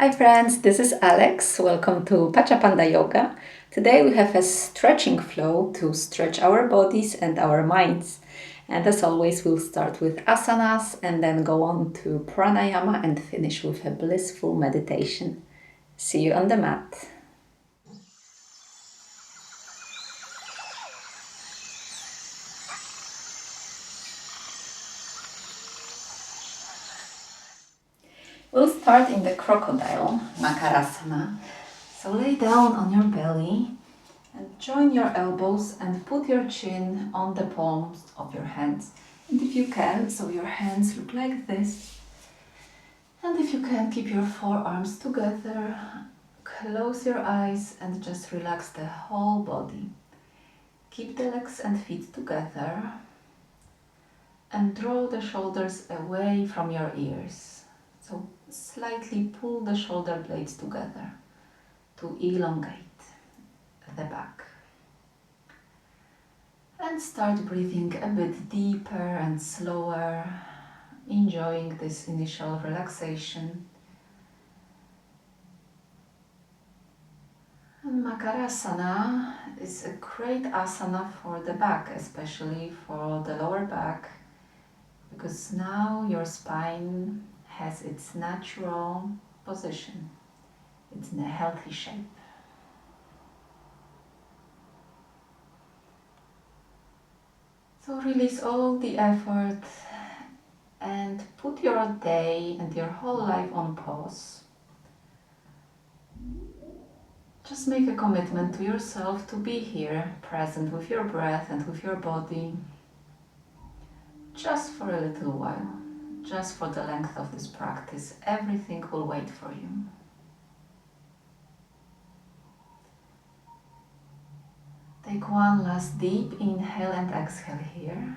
Hi friends, this is Alex. Welcome to Panda Yoga. Today we have a stretching flow to stretch our bodies and our minds. And as always, we'll start with asanas and then go on to pranayama and finish with a blissful meditation. See you on the mat. We'll start in the crocodile, makarasana. So lay down on your belly and join your elbows and put your chin on the palms of your hands. And if you can, so your hands look like this. And if you can, keep your forearms together, close your eyes and just relax the whole body. Keep the legs and feet together and draw the shoulders away from your ears. So slightly pull the shoulder blades together to elongate the back. And start breathing a bit deeper and slower, enjoying this initial relaxation. And Makarasana is a great asana for the back, especially for the lower back, because now your spine has its natural position. It's in a healthy shape. So release all the effort and put your day and your whole life on pause. Just make a commitment to yourself to be here, present with your breath and with your body, just for a little while, just for the length of this practice. Everything will wait for you. Take one last deep inhale and exhale here.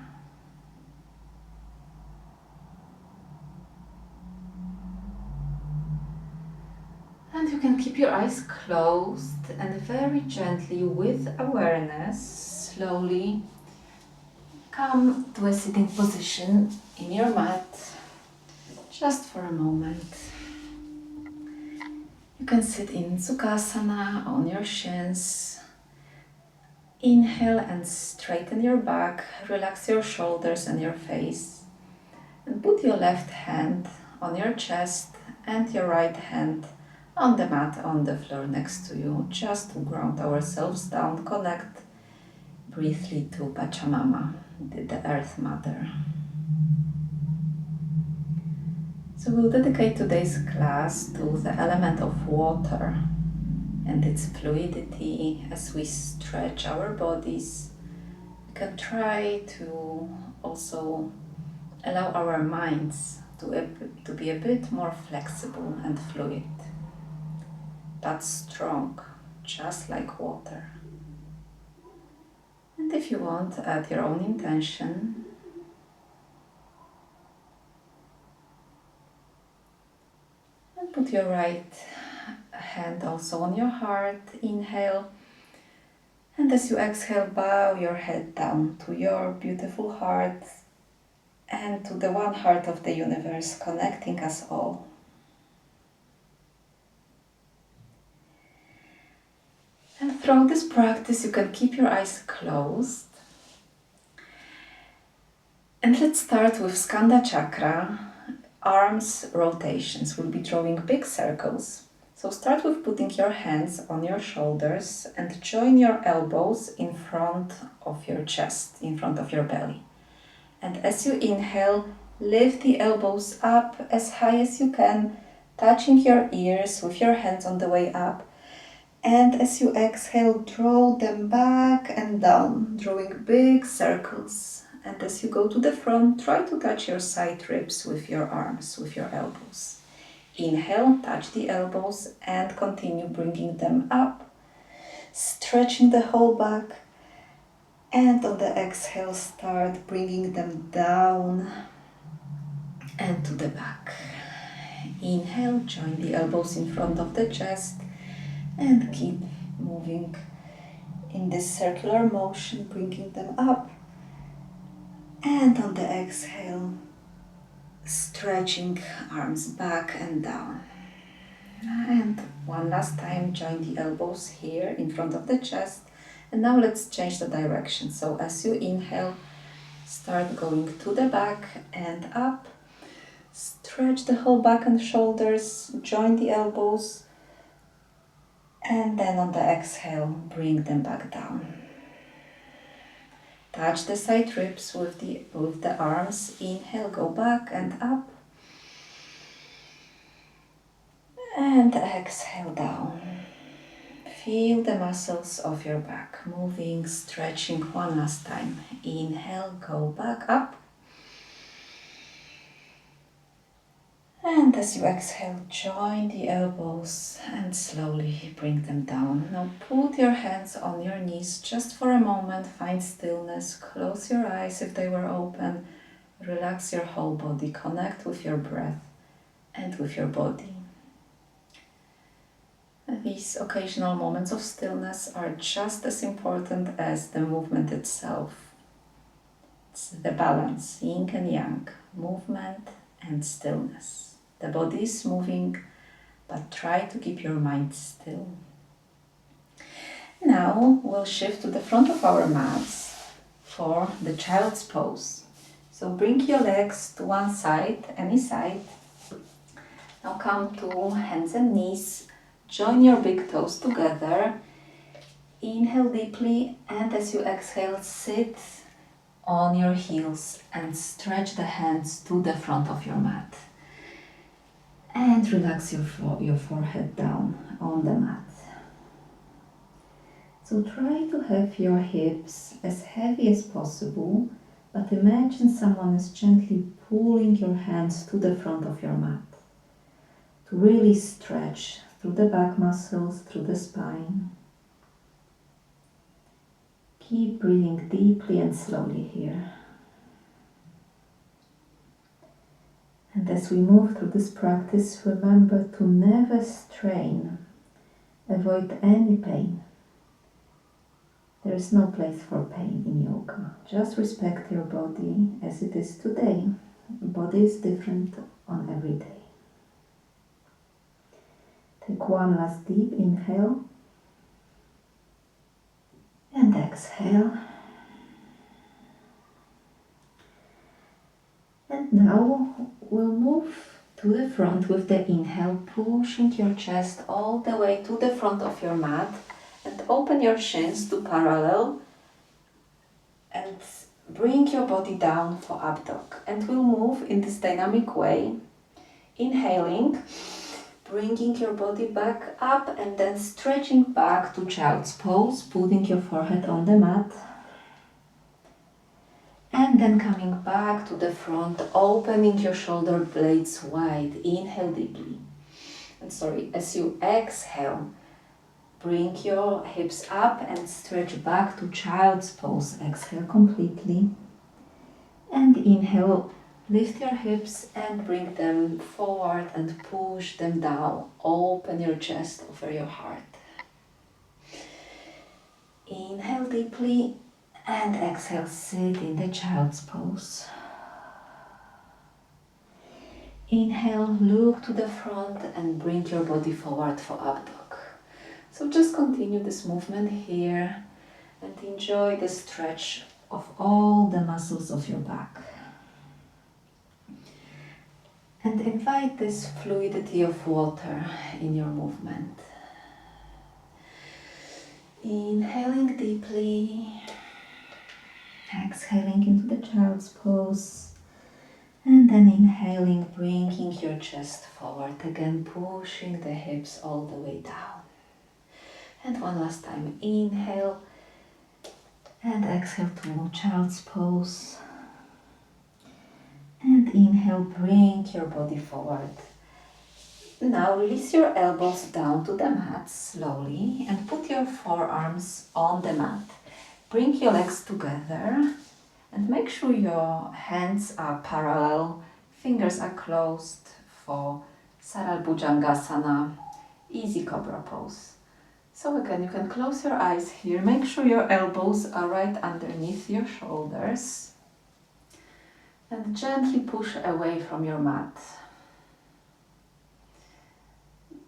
And you can keep your eyes closed and very gently, with awareness, slowly come to a sitting position in your mat, just for a moment. You can sit in Sukhasana on your shins. Inhale and straighten your back, relax your shoulders and your face. And put your left hand on your chest and your right hand on the mat, on the floor next to you, just to ground ourselves down, connect briefly to Pachamama, the Earth Mother. So we'll dedicate today's class to the element of water and its fluidity as we stretch our bodies. We can try to also allow our minds to be a bit more flexible and fluid, but strong, just like water. And if you want, add your own intention. And put your right hand also on your heart. Inhale. And as you exhale, bow your head down to your beautiful heart and to the one heart of the universe, connecting us all. And throughout this practice, you can keep your eyes closed. And let's start with Skanda Chakra, arms rotations. We'll be drawing big circles. So start with putting your hands on your shoulders and join your elbows in front of your chest, in front of your belly. And as you inhale, lift the elbows up as high as you can, touching your ears with your hands on the way up. And as you exhale, draw them back and down, drawing big circles. And as you go to the front, try to touch your side ribs with your arms, with your elbows. Inhale, touch the elbows and continue bringing them up, stretching the whole back. And on the exhale, start bringing them down and to the back. Inhale, join the elbows in front of the chest and keep moving in this circular motion, bringing them up. And on the exhale, stretching arms back and down. One last time, join the elbows here in front of the chest. And now let's change the direction. So as you inhale, start going to the back and up. Stretch the whole back and shoulders, join the elbows. And then on the exhale, bring them back down. Touch the side ribs with the arms. Inhale, go back and up. And exhale down. Feel the muscles of your back moving, stretching one last time. Inhale, go back up. And as you exhale, join the elbows and slowly bring them down. Now put your hands on your knees just for a moment. Find stillness. Close your eyes if they were open. Relax your whole body. Connect with your breath and with your body. These occasional moments of stillness are just as important as the movement itself. It's the balance, yin and yang, movement and stillness. The body is moving, but try to keep your mind still. Now we'll shift to the front of our mats for the child's pose. So bring your legs to one side, any side. Now come to hands and knees. Join your big toes together. Inhale deeply, and as you exhale, sit on your heels and stretch the hands to the front of your mat. And relax your forehead down on the mat. So try to have your hips as heavy as possible, but imagine someone is gently pulling your hands to the front of your mat. To really stretch through the back muscles, through the spine. Keep breathing deeply and slowly here. And as we move through this practice, remember to never strain. Avoid any pain. There is no place for pain in yoga. Just respect your body as it is today. Body is different on every day. Take one last deep inhale and exhale. And now we'll move to the front with the inhale, pushing your chest all the way to the front of your mat and open your shins to parallel and bring your body down for up dog. And we'll move in this dynamic way, inhaling, bringing your body back up and then stretching back to child's pose, putting your forehead on the mat. And then coming back to the front, opening your shoulder blades wide. Inhale deeply. And as you exhale, bring your hips up and stretch back to child's pose. Exhale completely. And inhale, lift your hips and bring them forward and push them down. Open your chest over your heart. Inhale deeply. And exhale, sit in the child's pose. Inhale, look to the front and bring your body forward for up dog. So just continue this movement here and enjoy the stretch of all the muscles of your back. And invite this fluidity of water in your movement. Inhaling deeply. Exhaling into the child's pose and then inhaling, bringing your chest forward again, pushing the hips all the way down. And one last time, inhale and exhale to child's pose. And inhale, bring your body forward. Now release your elbows down to the mat slowly and put your forearms on the mat. Bring your legs together and make sure your hands are parallel, fingers are closed for Saralbhujangasana, easy cobra pose. So again, you can close your eyes here. Make sure your elbows are right underneath your shoulders and gently push away from your mat.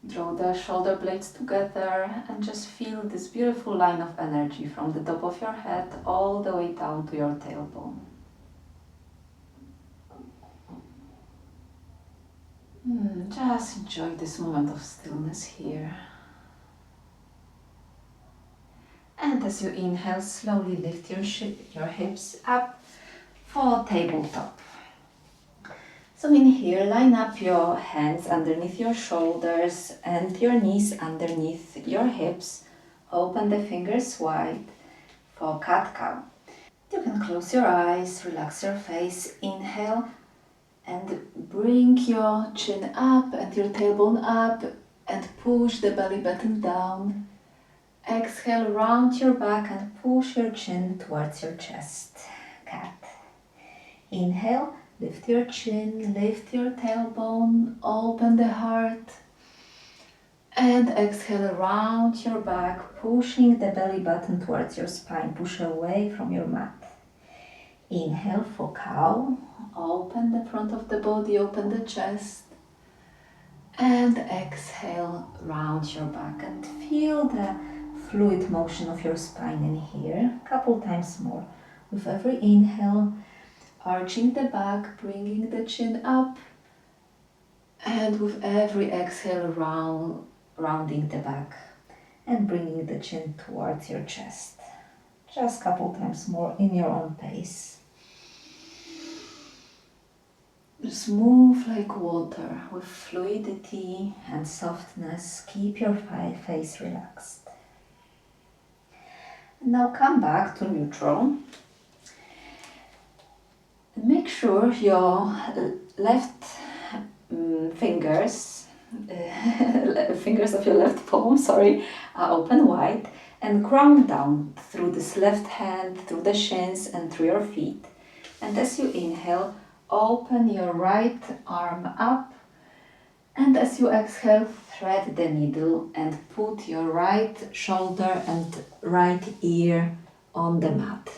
Draw the shoulder blades together and just feel this beautiful line of energy from the top of your head all the way down to your tailbone. Just enjoy this moment of stillness here. And as you inhale, slowly lift your hips up for tabletop. So in here, line up your hands underneath your shoulders and your knees underneath your hips. Open the fingers wide for cat-cow. You can close your eyes, relax your face, inhale and bring your chin up and your tailbone up and push the belly button down. Exhale, round your back and push your chin towards your chest. Cat. Inhale, lift your chin, lift your tailbone, open the heart. And exhale, round your back, pushing the belly button towards your spine. Push away from your mat. Inhale for cow. Open the front of the body, open the chest. And exhale, round your back and feel the fluid motion of your spine in here. A couple times more. With every inhale, arching the back, bringing the chin up. And with every exhale, rounding the back and bringing the chin towards your chest. Just a couple times more in your own pace. Just move like water with fluidity and softness. Keep your face relaxed. Now come back to neutral. Make sure your left fingers of your left palm, are open wide and ground down through this left hand, through the shins and through your feet. And as you inhale, open your right arm up, and as you exhale, thread the needle and put your right shoulder and right ear on the mat.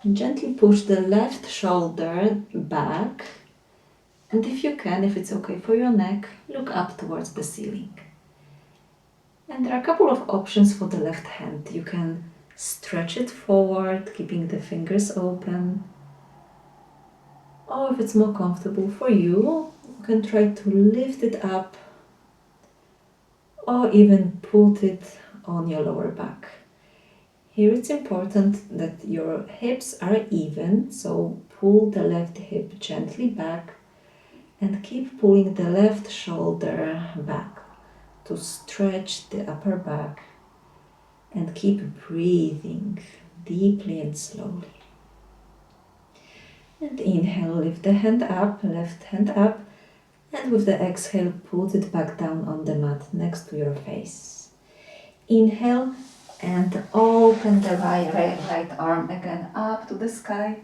And gently push the left shoulder back, and if you can, if it's okay for your neck, look up towards the ceiling. And there are a couple of options for the left hand. You can stretch it forward, keeping the fingers open. Or if it's more comfortable for you, you can try to lift it up or even put it on your lower back. Here it's important that your hips are even, so pull the left hip gently back and keep pulling the left shoulder back to stretch the upper back, and keep breathing deeply and slowly. And inhale, lift the hand up, left hand up, and with the exhale, put it back down on the mat next to your face. Inhale and open the right arm again up to the sky,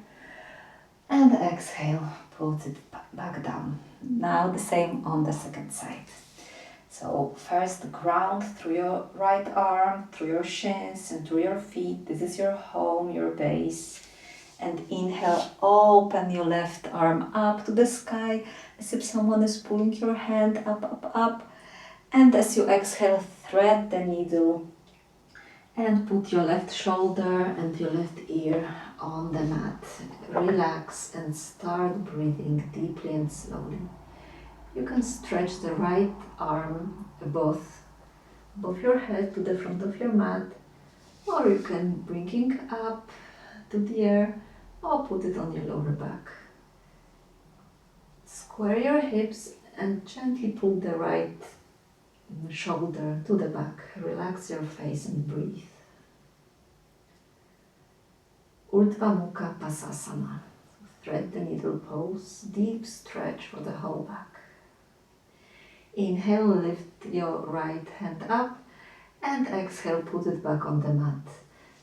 and exhale, put it back down. Now the same on the second side. So first ground through your right arm, through your shins and through your feet. This is your home, your base. And inhale, open your left arm up to the sky as if someone is pulling your hand up, up, up. And as you exhale, thread the needle and put your left shoulder and your left ear on the mat. Relax and start breathing deeply and slowly. You can stretch the right arm above your head to the front of your mat, or you can bring it up to the air or put it on your lower back. Square your hips and gently pull the right shoulder to the back. Relax your face and breathe. Urdhva Mukha Pasasana. Thread the needle pose, deep stretch for the whole back. Inhale, lift your right hand up, and exhale, put it back on the mat.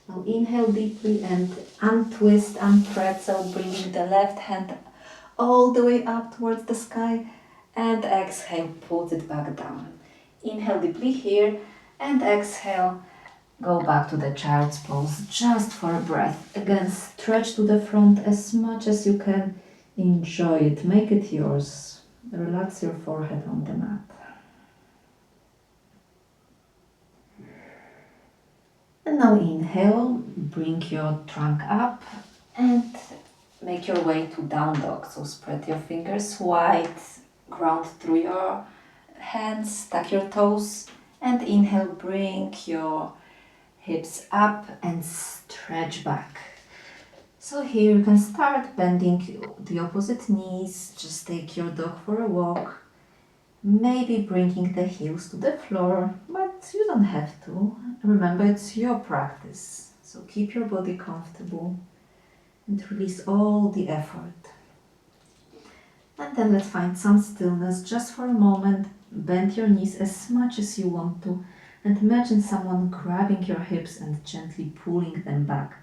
Now inhale deeply and untwist, unthread, so bringing the left hand all the way up towards the sky, and exhale, put it back down. Inhale deeply here, and exhale, go back to the child's pose just for a breath. Again, stretch to the front as much as you can. Enjoy it, make it yours. Relax your forehead on the mat. now inhale, bring your trunk up and make your way to down dog. So spread your fingers wide, ground through your hands, tuck your toes, and inhale, bring your hips up and stretch back. So here you can start bending the opposite knees, just take your dog for a walk, maybe bringing the heels to the floor, but you don't have to. Remember, it's your practice, so keep your body comfortable and release all the effort. And then let's find some stillness just for a moment. Bend your knees as much as you want to and imagine someone grabbing your hips and gently pulling them back.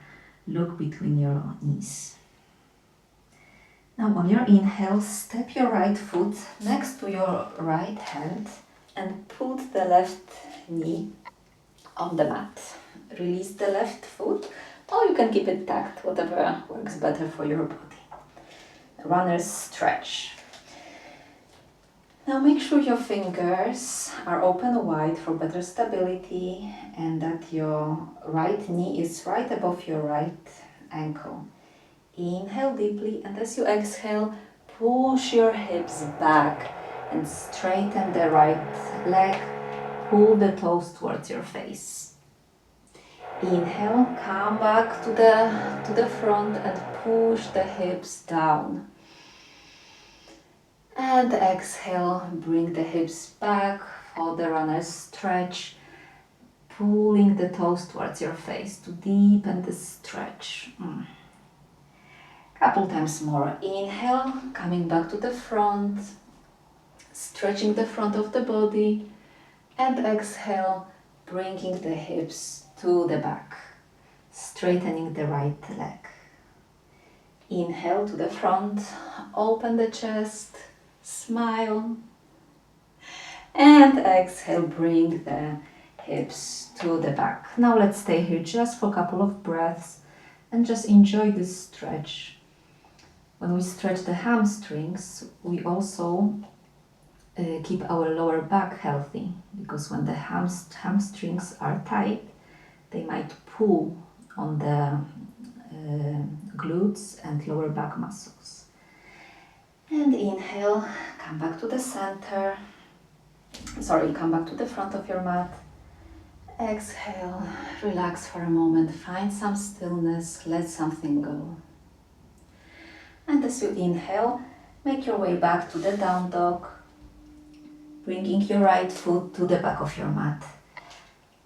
Look between your knees. Now on your inhale, step your right foot next to your right hand and put the left knee on the mat. Release the left foot, or you can keep it tucked, whatever works better for your body. Runner's stretch. Now make sure your fingers are open wide for better stability and that your right knee is right above your right ankle. Inhale deeply, and as you exhale, push your hips back and straighten the right leg. Pull the toes towards your face. Inhale, come back to the front and push the hips down. And exhale, bring the hips back for the runner's stretch, pulling the toes towards your face to deepen the stretch. Couple times more. Inhale, coming back to the front, stretching the front of the body, and exhale, bringing the hips to the back, straightening the right leg. Inhale to the front, open the chest, smile, and exhale, bring the hips to the back. Now let's stay here just for a couple of breaths and just enjoy this stretch. When we stretch the hamstrings, we also keep our lower back healthy, because when the hamstrings are tight, they might pull on the glutes and lower back muscles. And inhale, come back to the center. Come back to the front of your mat. Exhale, relax for a moment, find some stillness, let something go. And as you inhale, make your way back to the down dog, bringing your right foot to the back of your mat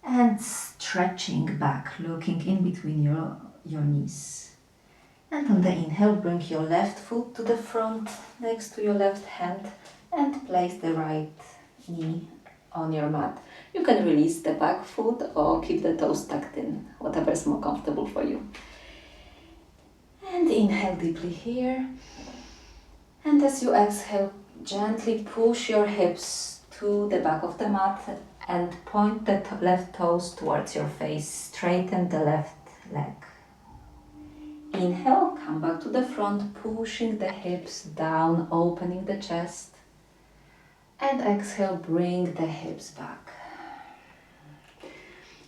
and stretching back, looking in between your knees. And on the inhale, bring your left foot to the front next to your left hand and place the right knee on your mat. You can release the back foot or keep the toes tucked in, whatever is more comfortable for you. And inhale deeply here. And as you exhale, gently push your hips to the back of the mat and point the left toes towards your face. Straighten the left leg. Inhale, come back to the front, pushing the hips down, opening the chest. And exhale, bring the hips back.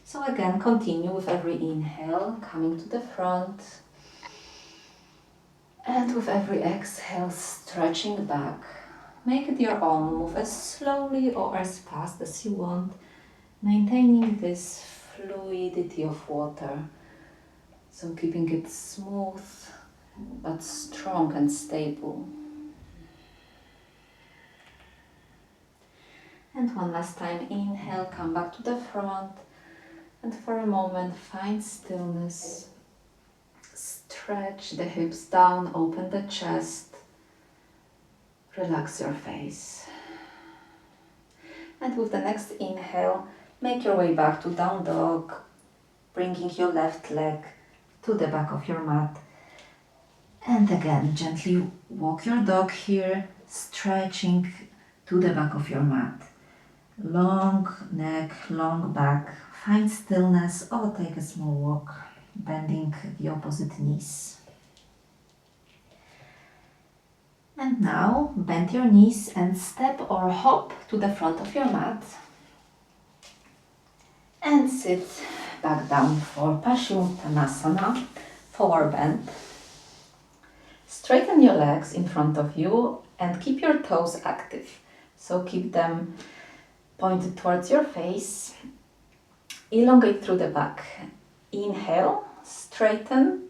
So again, continue with every inhale, coming to the front. And with every exhale, stretching back. Make it your own. Move as slowly or as fast as you want, maintaining this fluidity of water. So keeping it smooth, but strong and stable. And one last time, inhale, come back to the front. And for a moment, find stillness. Stretch the hips down, open the chest. Relax your face. And with the next inhale, make your way back to down dog, bringing your left leg to the back of your mat. And again, gently walk your dog here, stretching to the back of your mat. Long neck, long back. Find stillness or take a small walk, bending the opposite knees. And now bend your knees and step or hop to the front of your mat. And sit back down for Paschimottanasana, forward bend. Straighten your legs in front of you and keep your toes active. So keep them pointed towards your face. Elongate through the back. Inhale, straighten,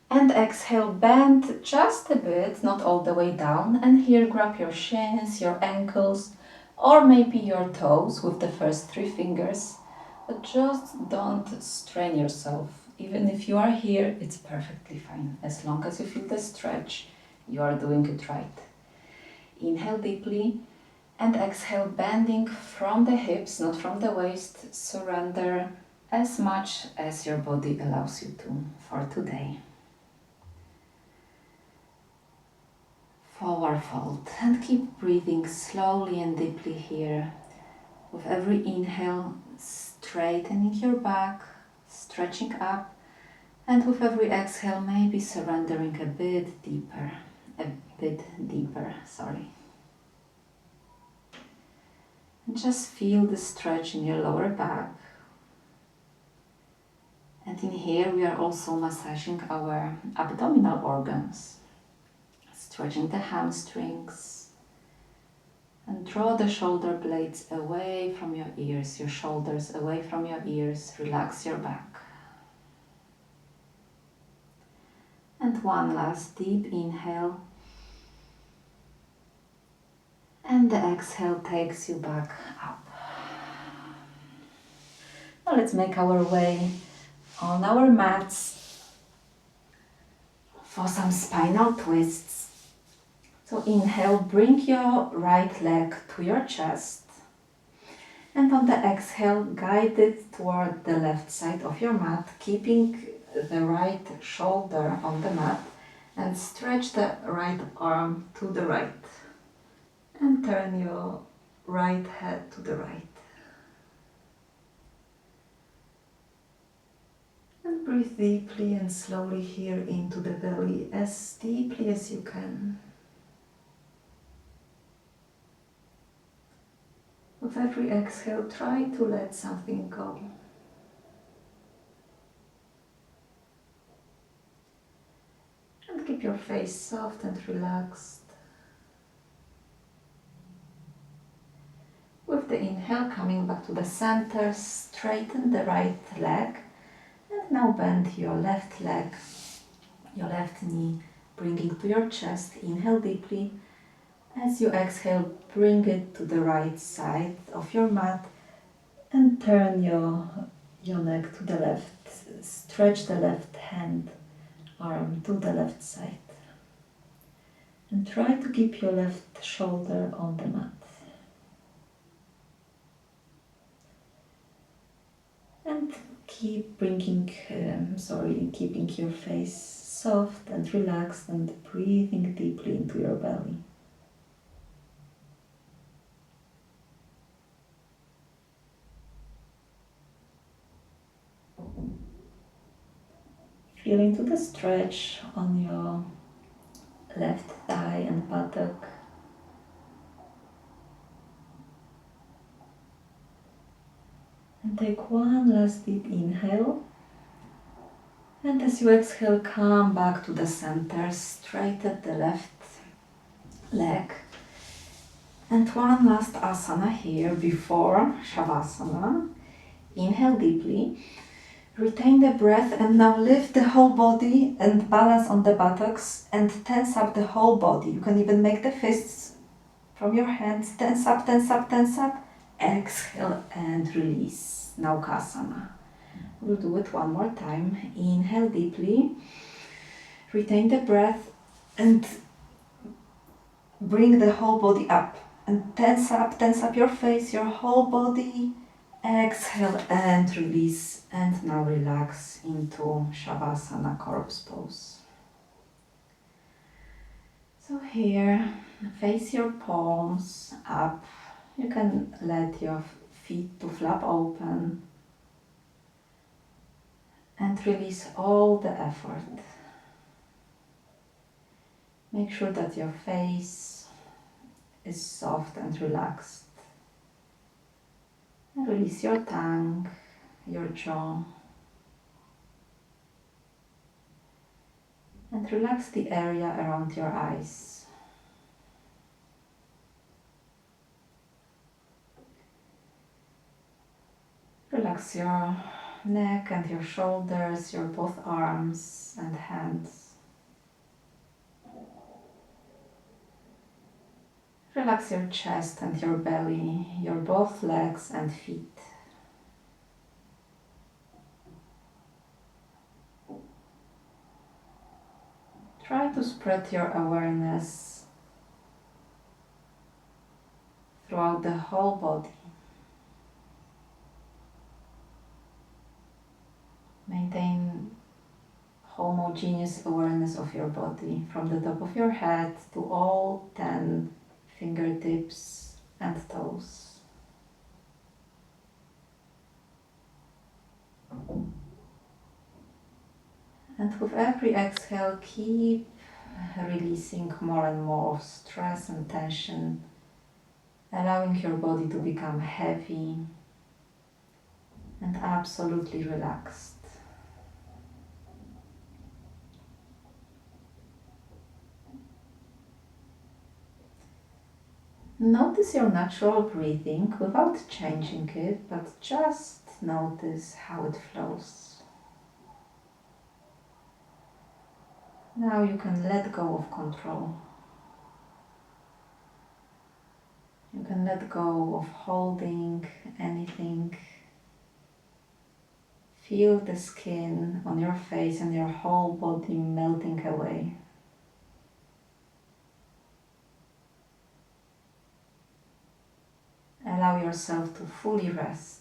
and exhale, bend just a bit, not all the way down. And here grab your shins, your ankles, or maybe your toes with the first 3 fingers. But just don't strain yourself. Even if you are here, it's perfectly fine. As long as you feel the stretch, you are doing it right. Inhale deeply and exhale, bending from the hips, not from the waist. Surrender as much as your body allows you to for today. Forward fold and keep breathing slowly and deeply here. With every inhale, straightening your back, stretching up, and with every exhale, maybe surrendering a bit deeper, sorry. And just feel the stretch in your lower back. And in here, we are also massaging our abdominal organs, stretching the hamstrings, and draw the shoulder blades away from your ears, your shoulders away from your ears. Relax your back. And one last deep inhale. And the exhale takes you back up. Now let's make our way on our mats for some spinal twists. So inhale, bring your right leg to your chest. And on the exhale, guide it toward the left side of your mat, keeping the right shoulder on the mat, and stretch the right arm to the right. And turn your right head to the right. And breathe deeply and slowly here into the belly, as deeply as you can. With every exhale, try to let something go. And keep your face soft and relaxed. With the inhale, coming back to the center, straighten the right leg. And now bend your left leg, your left knee, bringing to your chest. Inhale deeply. As you exhale, bring it to the right side of your mat and turn your neck to the left. Stretch the left hand, arm to the left side. And try to keep your left shoulder on the mat. And keep keeping your face soft and relaxed and breathing deeply into your belly. Feel into the stretch on your left thigh and buttock. And take one last deep inhale. And as you exhale, come back to the center, straighten the left leg. And one last asana here before Savasana. Inhale deeply. Retain the breath and now lift the whole body and balance on the buttocks and tense up the whole body. You can even make the fists from your hands. Tense up, tense up, tense up. Exhale and release. Naukasana. We'll do it one more time. Inhale deeply. Retain the breath and bring the whole body up. And tense up your face, your whole body. Exhale and release, and now relax into Shavasana, corpse pose. So here, face your palms up. You can let your feet to flap open and release all the effort. Make sure that your face is soft and relaxed. Release your tongue, your jaw, and relax the area around your eyes. Relax your neck and your shoulders, your both arms and hands. Relax your chest and your belly, your both legs and feet. Try to spread your awareness throughout the whole body. Maintain homogeneous awareness of your body from the top of your head to all 10 fingertips and toes. And with every exhale, keep releasing more and more of stress and tension, allowing your body to become heavy and absolutely relaxed. Notice your natural breathing without changing it, but just notice how it flows. Now you can let go of control. You can let go of holding anything. Feel the skin on your face and your whole body melting away. Allow yourself to fully rest.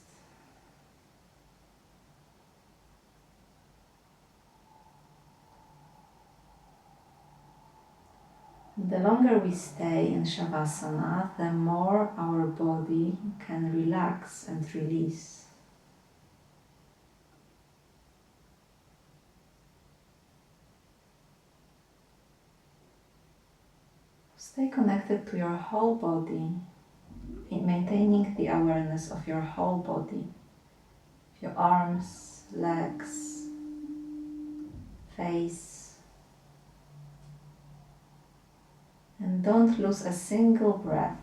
The longer we stay in Savasana, the more our body can relax and release. Stay connected to your whole body, in maintaining the awareness of your whole body, your arms, legs, face, and don't lose a single breath.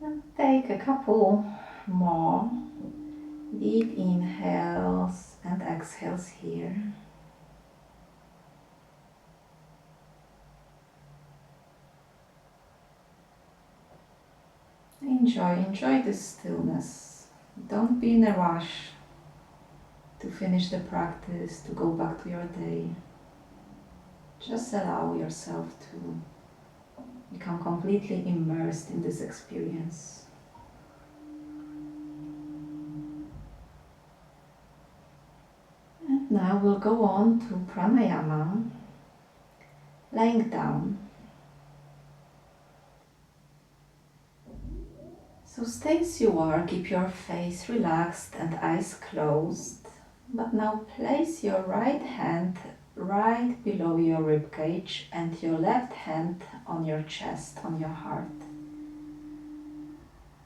And take a couple more deep inhales and exhales here. Enjoy this stillness. Don't be in a rush to finish the practice, to go back to your day. Just allow yourself to become completely immersed in this experience. And now we'll go on to pranayama, laying down. So stay as you are, keep your face relaxed and eyes closed, but now place your right hand right below your ribcage and your left hand on your chest, on your heart.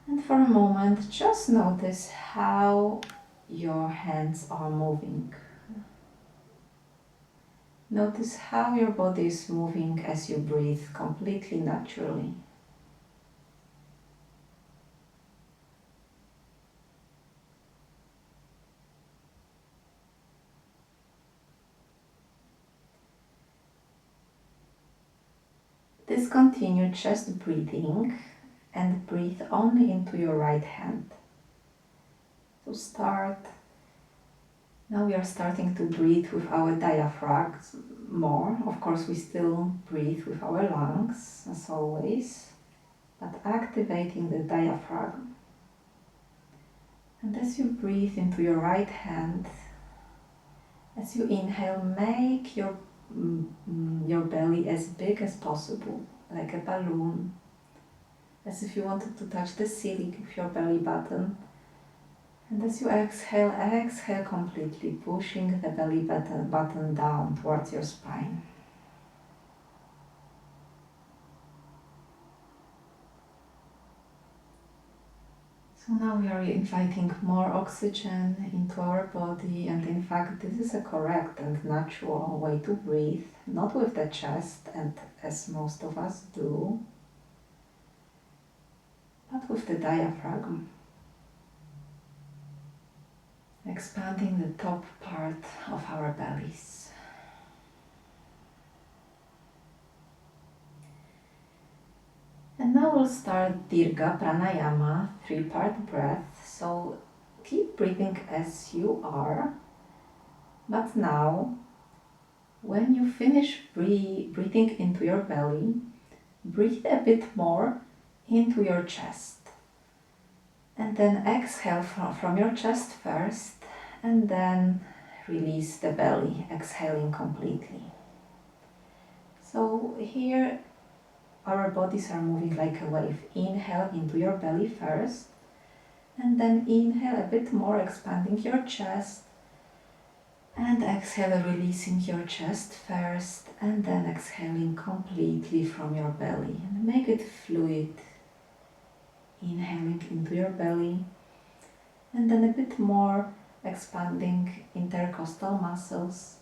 And for a moment, just notice how your hands are moving. Notice how your body is moving as you breathe completely naturally. Discontinue chest breathing and breathe only into your right hand. So now we are starting to breathe with our diaphragm more. Of course, we still breathe with our lungs as always, but activating the diaphragm. And as you breathe into your right hand, as you inhale, make your belly as big as possible, like a balloon, as if you wanted to touch the ceiling with your belly button. And as you exhale, exhale completely, pushing the belly button down towards your spine. So now we are inviting more oxygen into our body, and in fact this is a correct and natural way to breathe, not with the chest and as most of us do, but with the diaphragm, expanding the top part of our bellies. And now we'll start Dirgha Pranayama, 3-part breath. So keep breathing as you are, but now when you finish breathing into your belly, breathe a bit more into your chest. And then exhale from your chest first, and then release the belly, exhaling completely. So here our bodies are moving like a wave. Inhale into your belly first, and then inhale a bit more, expanding your chest, and exhale, releasing your chest first, and then exhaling completely from your belly. And make it fluid. Inhaling into your belly, and then a bit more, expanding intercostal muscles,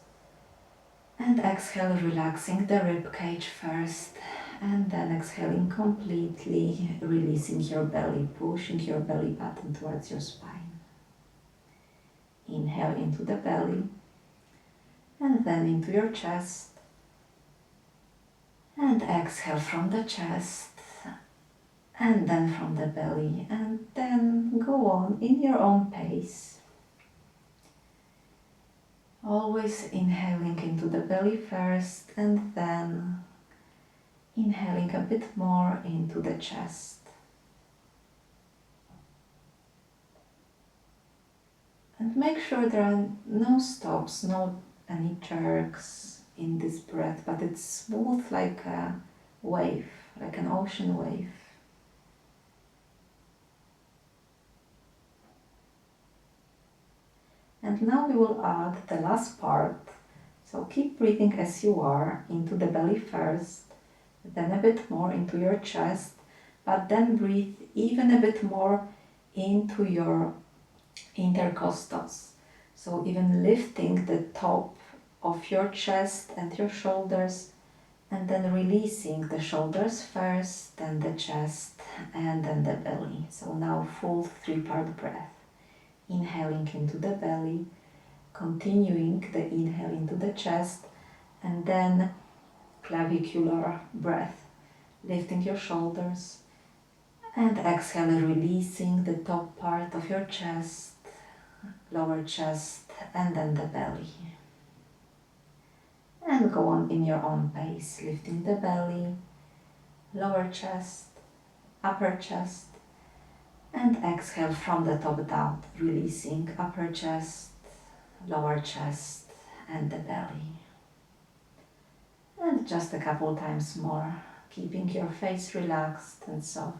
and exhale, relaxing the rib cage first, and then exhaling completely, releasing your belly, pushing your belly button towards your spine. Inhale into the belly, and then into your chest, and exhale from the chest, and then from the belly, and then go on in your own pace. Always inhaling into the belly first, and then inhaling a bit more into the chest. And make sure there are no stops, no any jerks in this breath, but it's smooth like a wave, like an ocean wave. And now we will add the last part. So keep breathing as you are, into the belly first, then a bit more into your chest, but then breathe even a bit more into your intercostals. So even lifting the top of your chest and your shoulders, and then releasing the shoulders first, then the chest, and then the belly. So now full 3-part breath. Inhaling into the belly, continuing the inhale into the chest, and then clavicular breath, lifting your shoulders, and exhale, releasing the top part of your chest, lower chest, and then the belly. And go on in your own pace, lifting the belly, lower chest, upper chest, and exhale from the top down, releasing upper chest, lower chest, and the belly. And just a couple times more, keeping your face relaxed and soft.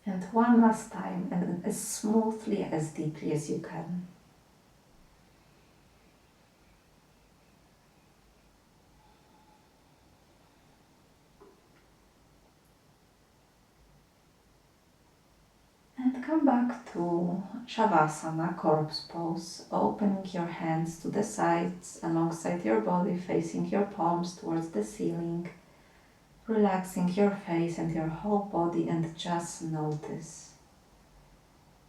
And one last time, and as smoothly, as deeply as you can. And come back to Savasana, corpse pose, opening your hands to the sides alongside your body, facing your palms towards the ceiling, relaxing your face and your whole body, and just notice.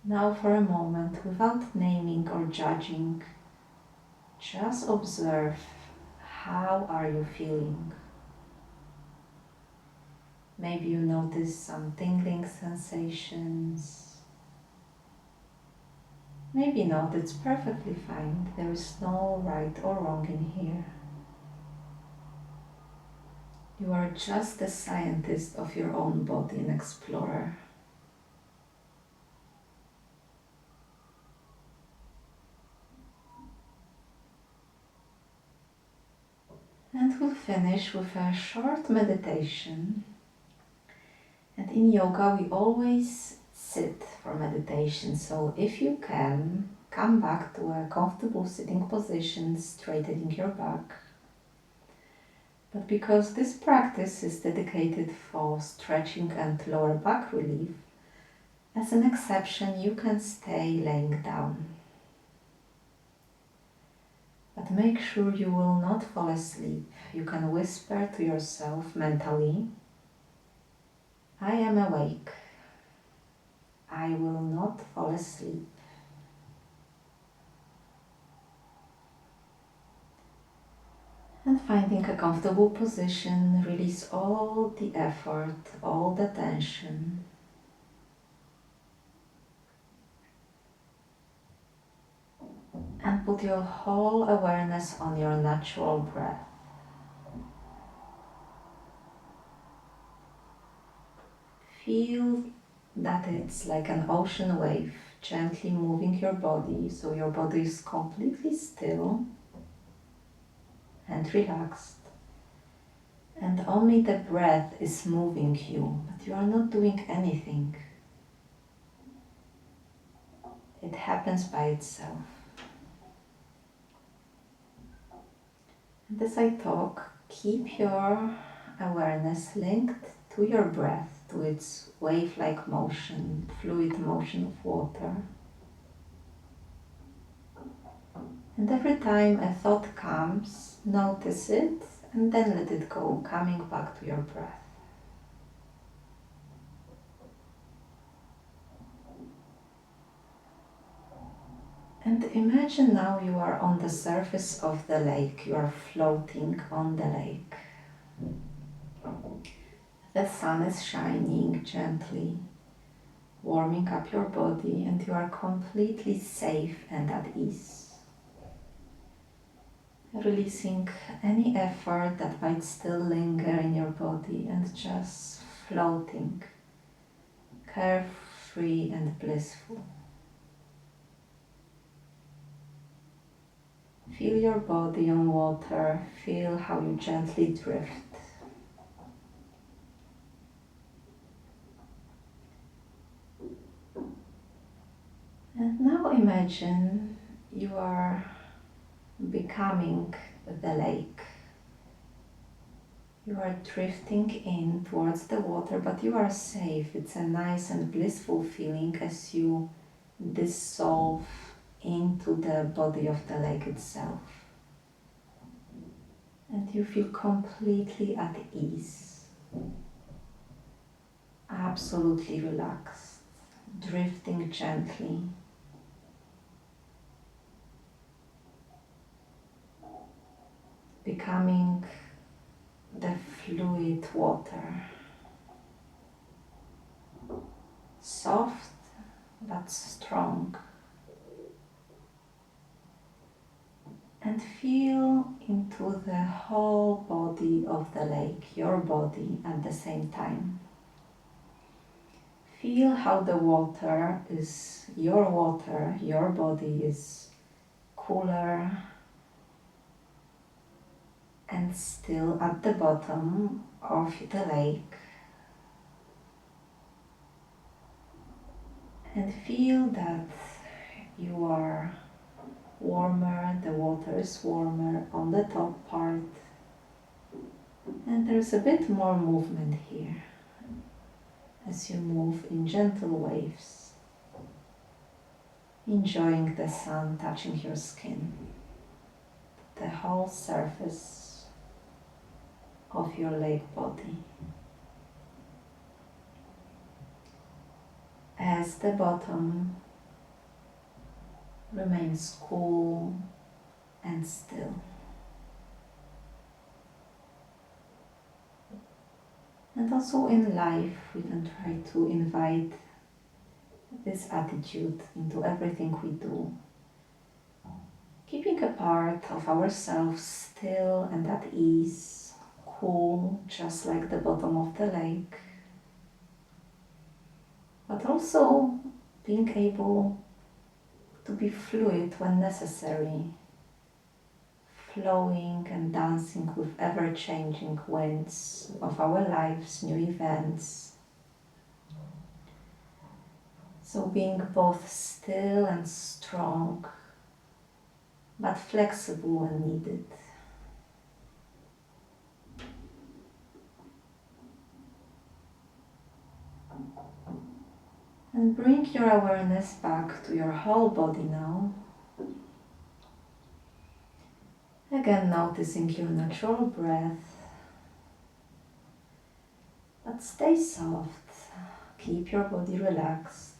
Now for a moment, without naming or judging, just observe, how are you feeling? Maybe you notice some tingling sensations, Maybe not, it's perfectly fine. There is no right or wrong in here. You are just a scientist of your own body, an explorer. And we'll finish with a short meditation. And in yoga, we always sit for meditation. So if you can, come back to a comfortable sitting position, straightening your back. But because this practice is dedicated for stretching and lower back relief, as an exception, you can stay laying down. But make sure you will not fall asleep. You can whisper to yourself mentally, I am awake. I will not fall asleep. And finding a comfortable position, release all the effort, all the tension. And put your whole awareness on your natural breath. Feel that it's like an ocean wave, gently moving your body, so your body is completely still and relaxed. And only the breath is moving you, but you are not doing anything. It happens by itself. And as I talk, keep your awareness linked to your breath, to its wave-like motion, fluid motion of water. And every time a thought comes, notice it and then let it go, coming back to your breath. And imagine now you are on the surface of the lake, you are floating on the lake. The sun is shining gently, warming up your body, and you are completely safe and at ease. Releasing any effort that might still linger in your body and just floating, carefree and blissful. Feel your body on water, feel how you gently drift. And now imagine you are becoming the lake. You are drifting in towards the water, but you are safe. It's a nice and blissful feeling as you dissolve into the body of the lake itself. And you feel completely at ease, absolutely relaxed, drifting gently. Becoming the fluid water, soft but strong. And feel into the whole body of the lake, your body at the same time. Feel how the water, your body is cooler and still at the bottom of the lake. And feel that you are warmer, the water is warmer on the top part. And there's a bit more movement here as you move in gentle waves, enjoying the sun touching your skin, the whole surface of your lake body. As the bottom remains cool and still. And also in life, we can try to invite this attitude into everything we do, keeping a part of ourselves still and at ease, cool, just like the bottom of the lake, but also being able to be fluid when necessary, flowing and dancing with ever-changing winds of our lives, new events. So being both still and strong, but flexible when needed. And bring your awareness back to your whole body now. Again, noticing your natural breath. But stay soft. Keep your body relaxed.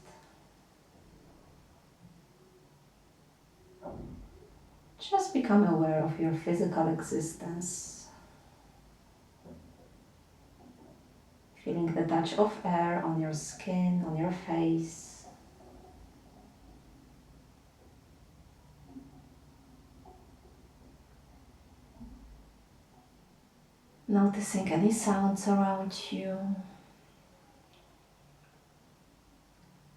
Just become aware of your physical existence. Feeling the touch of air on your skin, on your face. Noticing any sounds around you.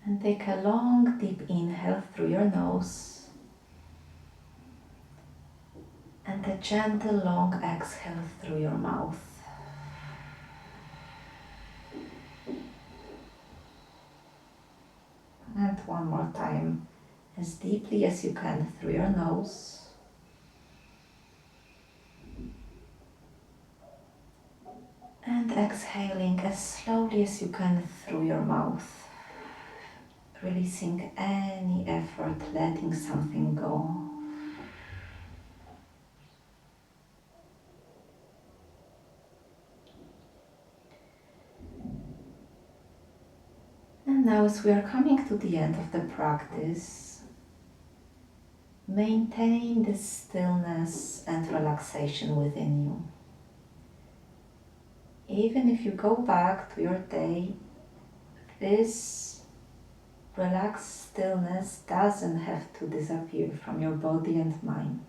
And take a long, deep inhale through your nose. And a gentle, long exhale through your mouth. And one more time, as deeply as you can through your nose. And exhaling as slowly as you can through your mouth. Releasing any effort, letting something go. And now, as we are coming to the end of the practice, maintain the stillness and relaxation within you. Even if you go back to your day, this relaxed stillness doesn't have to disappear from your body and mind.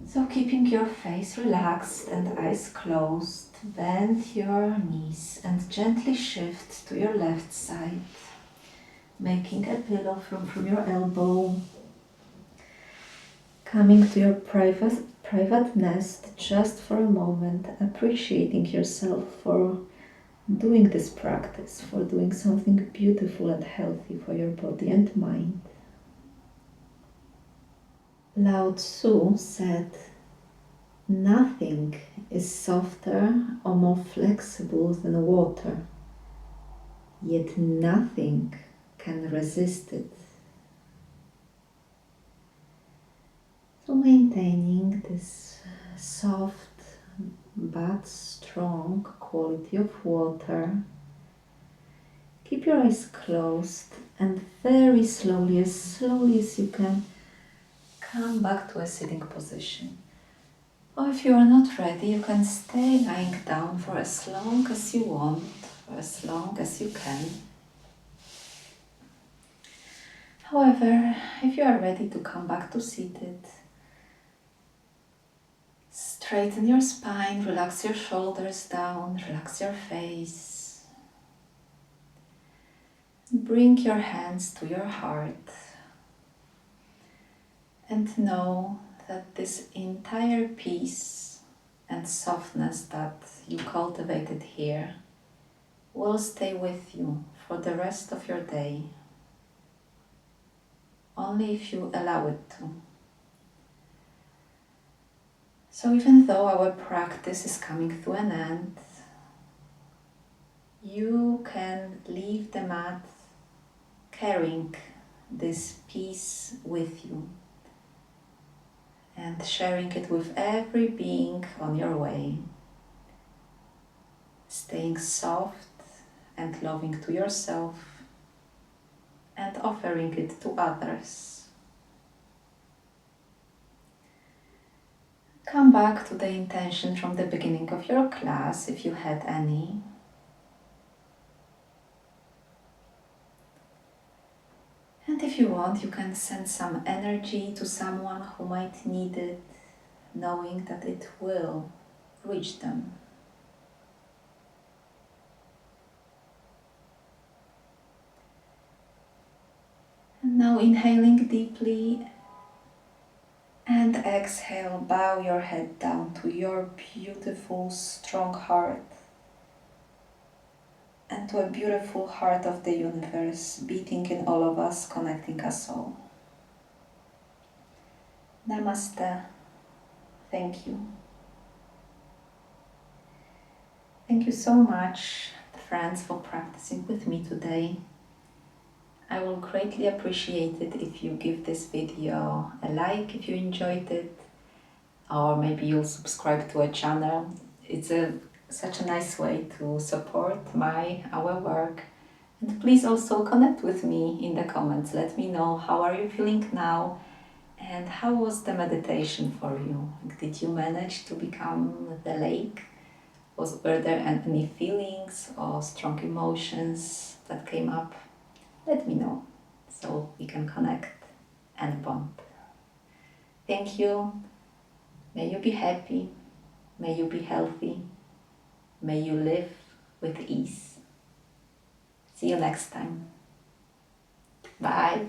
So keeping your face relaxed and eyes closed, bend your knees and gently shift to your left side, making a pillow from your elbow, coming to your private nest just for a moment, appreciating yourself for doing this practice, for doing something beautiful and healthy for your body and mind. Lao Tzu said, "Nothing is softer or more flexible than water, yet nothing can resist it." So maintaining this soft but strong quality of water. Keep your eyes closed and very slowly as you can, come back to a sitting position. Or if you are not ready, you can stay lying down for as long as you want, for as long as you can. However, if you are ready to come back to seated, straighten your spine, relax your shoulders down, relax your face. Bring your hands to your heart and know that this entire peace and softness that you cultivated here will stay with you for the rest of your day, only if you allow it to. So even though our practice is coming to an end, you can leave the mat carrying this peace with you and sharing it with every being on your way, staying soft and loving to yourself and offering it to others. Come back to the intention from the beginning of your class if you had any. if you want, you can send some energy to someone who might need it, knowing that it will reach them. And now inhaling deeply and exhale, bow your head down to your beautiful, strong heart and to a beautiful heart of the universe beating in all of us, connecting us all. Namaste. Thank you. Thank you so much, friends, for practicing with me today. I will greatly appreciate it if you give this video a like if you enjoyed it, or maybe you'll subscribe to a channel. It's such a nice way to support our work. And please also connect with me in the comments. Let me know, how are you feeling now, and how was the meditation for you? Did you manage to become the lake? Were there any feelings or strong emotions that came up? Let me know so we can connect and bond. Thank you. May you be happy. May you be healthy. May you live with ease. See you next time. Bye.